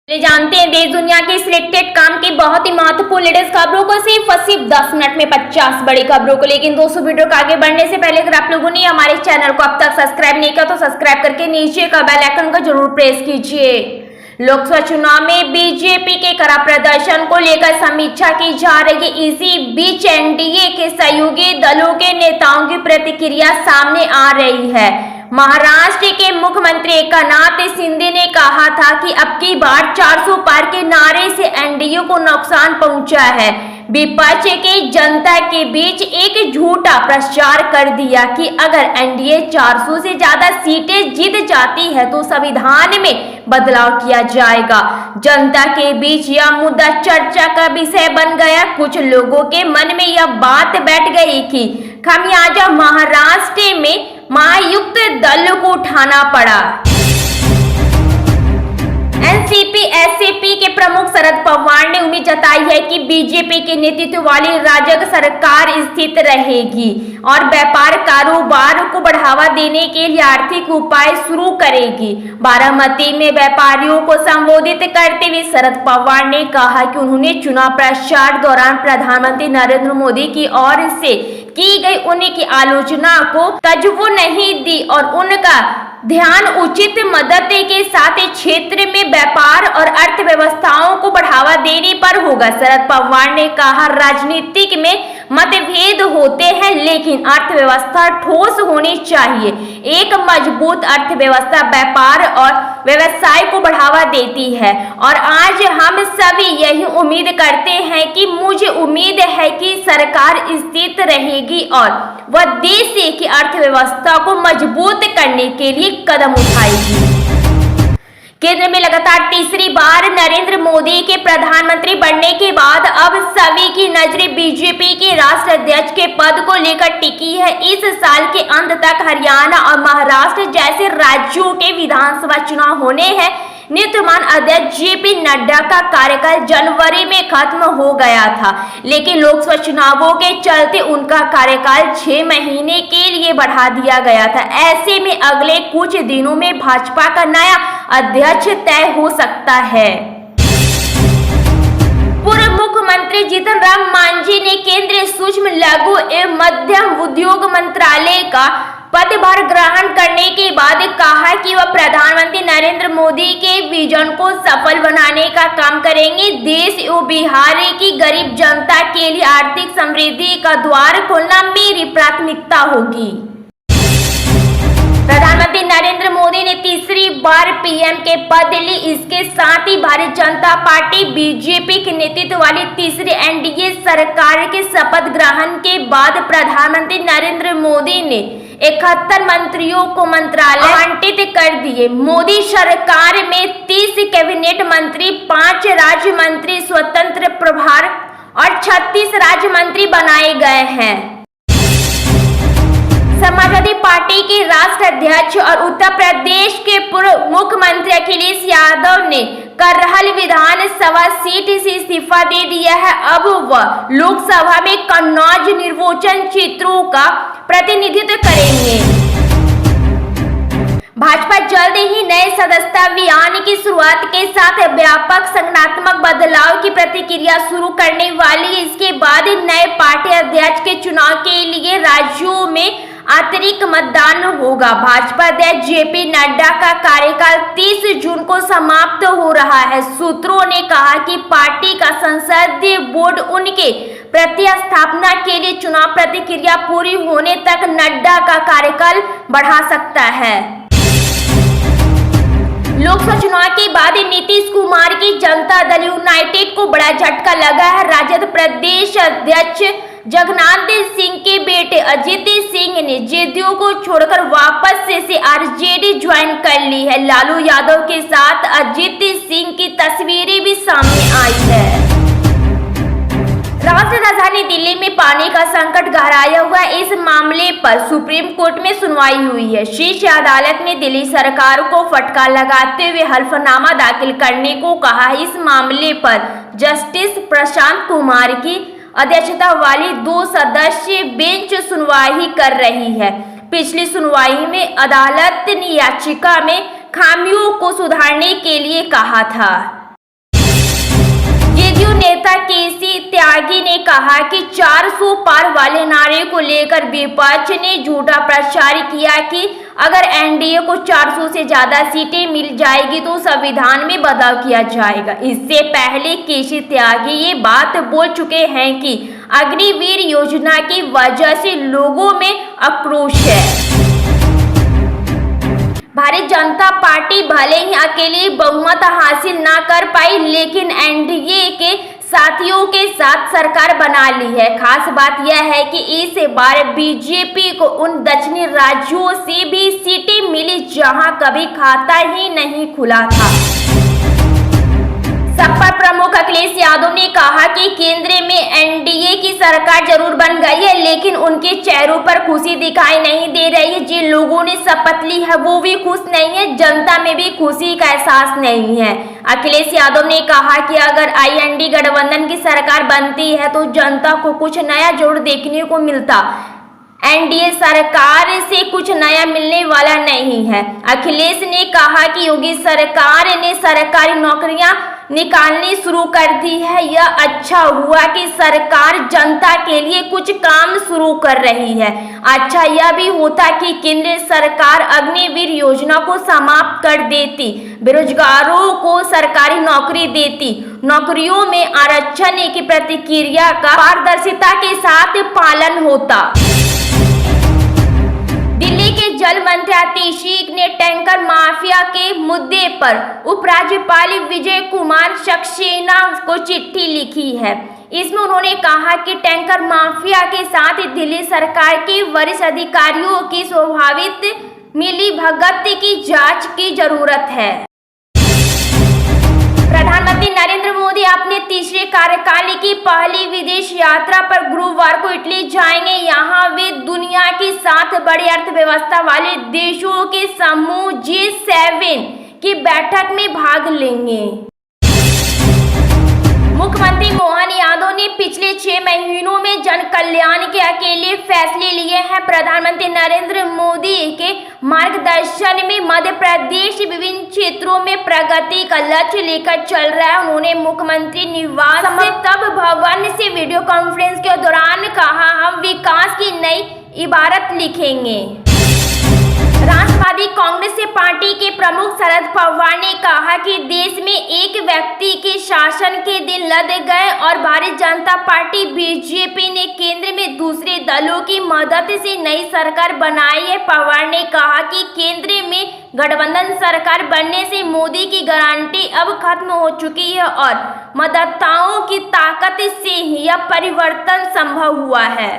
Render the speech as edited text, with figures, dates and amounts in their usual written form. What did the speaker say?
जानते हैं देश दुनिया के सिलेक्टेड काम की बहुत ही महत्वपूर्ण लेटेस्ट खबरों को सिर्फ 10 मिनट में 50 बड़ी खबरों को। लेकिन दोस्तों, वीडियो को आगे बढ़ने से पहले अगर आप लोगों ने हमारे चैनल को अब तक सब्सक्राइब नहीं किया तो सब्सक्राइब करके नीचे का बेल आइकन को जरूर प्रेस कीजिए। लोकसभा चुनाव में बीजेपी के कड़ा प्रदर्शन को लेकर समीक्षा की जा रही है। इसी बीच एनडीए के सहयोगी दलों के नेताओं की प्रतिक्रिया सामने आ रही है। महाराष्ट्र के मुख्यमंत्री एकनाथ शिंदे ने कहा था कि अब की बार 400 पार के नारे से एनडीए को नुकसान पहुंचा है। विपक्ष के जनता के बीच एक झूठा प्रचार कर दिया कि अगर एनडीए 400 से ज्यादा सीटें जीत जाती है तो संविधान में बदलाव किया जाएगा। जनता के बीच यह मुद्दा चर्चा का विषय बन गया। कुछ लोगों के मन में यह बात बैठ गई कि खामियाजा महाराष्ट्र में महायुक्त दल को उठाना पड़ा। एनसीपी एससीपी के प्रमुख शरद पवार ने उम्मीद जताई है कि बीजेपी के नेतृत्व वाली राज्य सरकार स्थित रहेगी और व्यापार कारोबार को बढ़ावा देने के लिए आर्थिक उपाय शुरू करेगी। बारामती में व्यापारियों को संबोधित करते हुए शरद पवार ने कहा कि उन्होंने चुनाव प्रचार दौरान प्रधानमंत्री नरेंद्र मोदी की ओर से की गई उनकी आलोचना को तवज्जो नहीं दी और उनका ध्यान उचित मदद के साथ क्षेत्र में व्यापार और अर्थव्यवस्थाओं को बढ़ावा देने पर होगा। शरद पवार ने कहा, राजनीतिक में मतभेद होते हैं लेकिन अर्थव्यवस्था ठोस होनी चाहिए। एक मजबूत अर्थव्यवस्था व्यापार और व्यवसाय को बढ़ावा देती है और आज हम सभी यही उम्मीद करते हैं कि मुझे उम्मीद है कि सरकार स्थित रहेगी और वह देश की अर्थव्यवस्था को मजबूत करने के लिए कदम उठाएगी। केंद्र में लगातार तीसरी बार नरेंद्र मोदी के प्रधानमंत्री बनने के बाद अब सभी की नजरें बीजेपी के राष्ट्रीय अध्यक्ष के पद को लेकर टिकी है। इस साल के अंत तक हरियाणा और महाराष्ट्र जैसे राज्यों के विधानसभा चुनाव होने हैं। निवर्तमान अध्यक्ष जेपी नड्डा का कार्यकाल जनवरी में खत्म हो गया था, लेकिन लोकसभा चुनावों के चलते उनका कार्यकाल 6 महीने के लिए बढ़ा दिया गया था। ऐसे में अगले कुछ दिनों में भाजपा का नया अध्यक्ष तय हो सकता है। पूर्व मुख्यमंत्री जीतन राम मांझी ने केंद्रीय सूक्ष्म लघु एवं मध्यम उद्योग मंत्रालय का पदभार ग्रहण करने के बाद कहा कि वह प्रधानमंत्री नरेंद्र मोदी के विजन को सफल बनाने का काम करेंगे। देश एवं बिहार की गरीब जनता के लिए आर्थिक समृद्धि का द्वार खोलना मेरी प्राथमिकता होगी। प्रधानमंत्री नरेंद्र मोदी ने तीसरी बार पीएम के पद ली। इसके साथ ही भारतीय जनता पार्टी बीजेपी के नेतृत्व वाली तीसरी एनडीए सरकार के शपथ ग्रहण के बाद प्रधानमंत्री नरेंद्र मोदी ने 71 मंत्रियों को मंत्रालय आवंटित कर दिए। मोदी सरकार में 30 कैबिनेट मंत्री, 5 राज्य मंत्री स्वतंत्र प्रभार और 36 राज्य मंत्री बनाए गए हैं। समाजवादी पार्टी के राष्ट्रीय अध्यक्ष और उत्तर प्रदेश के पूर्व मुख्यमंत्री अखिलेश यादव ने करहल विधानसभा सीट से इस्तीफा दे दिया है। अब वह लोकसभा में कन्नौज निर्वाचन क्षेत्रों का प्रतिनिधित्व करेंगे। भाजपा जल्द ही नए सदस्यता अभियान की शुरुआत के साथ व्यापक संगठनात्मक बदलाव की प्रक्रिया शुरू करने वाली है। इसके बाद नए पार्टी अध्यक्ष के चुनाव के लिए राज्यों में आंतरिक मतदान होगा। भाजपा अध्यक्ष जेपी नड्डा का कार्यकाल 30 जून को समाप्त हो रहा है। सूत्रों ने कहा कि पार्टी का संसदीय बोर्ड उनके प्रतिस्थापना के लिए चुनाव प्रक्रिया पूरी होने तक नड्डा का कार्यकाल बढ़ा सकता है। लोकसभा चुनाव के बाद नीतीश कुमार की जनता दल यूनाइटेड को बड़ा झटका लगा है। राजद प्रदेश अध्यक्ष जगन्नाथ सिंह के बेटे अजित सिंह ने जेडीयू को छोड़कर वापस से आरजेडी ज्वाइन कर ली है। लालू यादव के साथ अजित सिंह की तस्वीरें भी सामने आई है। राष्ट्रीय राजधानी दिल्ली में पानी का संकट गहराया हुआ है। इस मामले पर सुप्रीम कोर्ट में सुनवाई हुई है। शीर्ष अदालत ने दिल्ली सरकार को फटकार लगाते हुए हल्फनामा दाखिल करने को कहा। इस मामले पर जस्टिस प्रशांत कुमार की अध्यक्षता वाली 2 सदस्यीय बेंच सुनवाई कर रही है। पिछली सुनवाई में अदालत ने याचिका में खामियों को सुधारने के लिए कहा था। नेता केसी त्यागी ने कहा कि 400 पार वाले नारे को लेकर विपक्ष ने झूठा प्रचार किया कि अगर एनडीए को 400 से ज्यादा सीटें मिल जाएगी तो संविधान में बदलाव किया जाएगा। इससे पहले केसी त्यागी ये बात बोल चुके हैं कि अग्निवीर योजना की वजह से लोगों में आक्रोश है। भारतीय जनता पार्टी भले ही अकेले बहुमत हासिल ना कर पाई, लेकिन एनडीए के साथियों के साथ सरकार बना ली है। खास बात यह है कि इस बार बीजेपी को उन दक्षिणी राज्यों से भी सीटें मिली जहां कभी खाता ही नहीं खुला था। सपा प्रमुख अखिलेश यादव ने कहा कि केंद्र में एनडीए की सरकार जरूर बन गई है, लेकिन उनके चेहरों पर खुशी दिखाई नहीं दे रही है। जिन लोगों ने शपथ ली है वो भी खुश नहीं है, जनता में भी खुशी का एहसास नहीं है। अखिलेश यादव ने कहा कि अगर IND गठबंधन की सरकार बनती है तो जनता को कुछ नया जोड़ देखने को मिलता। एनडीए सरकार से कुछ नया मिलने वाला नहीं है। अखिलेश ने कहा कि योगी सरकार ने सरकारी नौकरियां निकालनी शुरू कर दी है। यह अच्छा हुआ कि सरकार जनता के लिए कुछ काम शुरू कर रही है। अच्छा यह भी होता कि केंद्र सरकार अग्निवीर योजना को समाप्त कर देती, बेरोजगारों को सरकारी नौकरी देती, नौकरियों में आरक्षण की प्रक्रिया का पारदर्शिता के साथ पालन होता। दिल्ली के जल मंत्री आतिशी ने टैंकर माफिया के मुद्दे पर उपराज्यपाल विजय कुमार सक्सेना को चिट्ठी लिखी है। इसमें उन्होंने कहा कि टैंकर माफिया के साथ दिल्ली सरकार के वरिष्ठ अधिकारियों की स्वाभाविक मिलीभगत की जांच की जरूरत है। प्रधानमंत्री नरेंद्र मोदी अपने तीसरे कार्यकाल की पहली विदेश यात्रा पर गुरुवार को इटली जाएंगे। यहाँ वे दुनिया की 7 बड़ी अर्थव्यवस्था वाले देशों के समूह G7 की बैठक में भाग लेंगे। मुख्यमंत्री मोहन यादव ने पिछले 6 महीनों में जन कल्याण के अकेले फैसले लिए हैं। प्रधानमंत्री नरेंद्र मोदी के मार्गदर्शन में मध्य प्रदेश विभिन्न क्षेत्रों में प्रगति का लक्ष्य लेकर चल रहा है। उन्होंने मुख्यमंत्री निवास तब भवन से वीडियो कॉन्फ्रेंस के दौरान कहा, हम विकास की नई इबारत लिखेंगे। राष्ट्रवादी कांग्रेस पार्टी के प्रमुख शरद पवार ने कहा कि देश में एक व्यक्ति के शासन के दिन लद गए और भारतीय जनता पार्टी बीजेपी ने केंद्र में दूसरे दलों की मदद से नई सरकार बनाई है। पवार ने कहा कि केंद्र में गठबंधन सरकार बनने से मोदी की गारंटी अब खत्म हो चुकी है और मतदाताओं की ताकत से ही यह परिवर्तन संभव हुआ है।